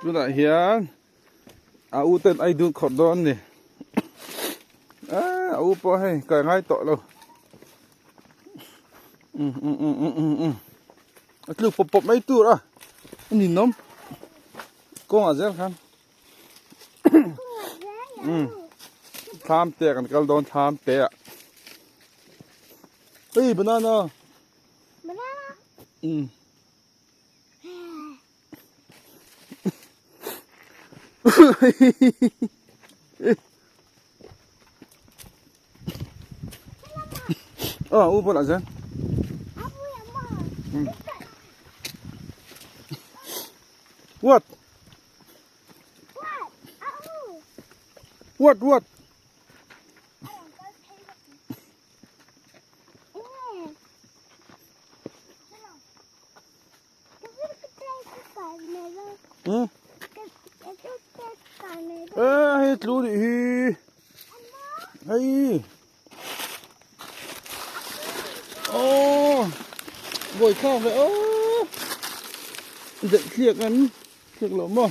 ดูน่ะเฮียงอาอูเต้นไอดูขอดอนนี่อาอูปอให้ไก่ง่ายต่อแล้วลูกปบไม่ตู้อ่ะนี่น้องกงอาเซนครับทามเตะกันกัลดอนทามเตะเฮ้ยบานาน่าอูปออาเซนWhat? What? Hey, Ludi. Hey. Oh. Boy, come. Oh. Dậy thiệt anh. Thiệt lắm mà.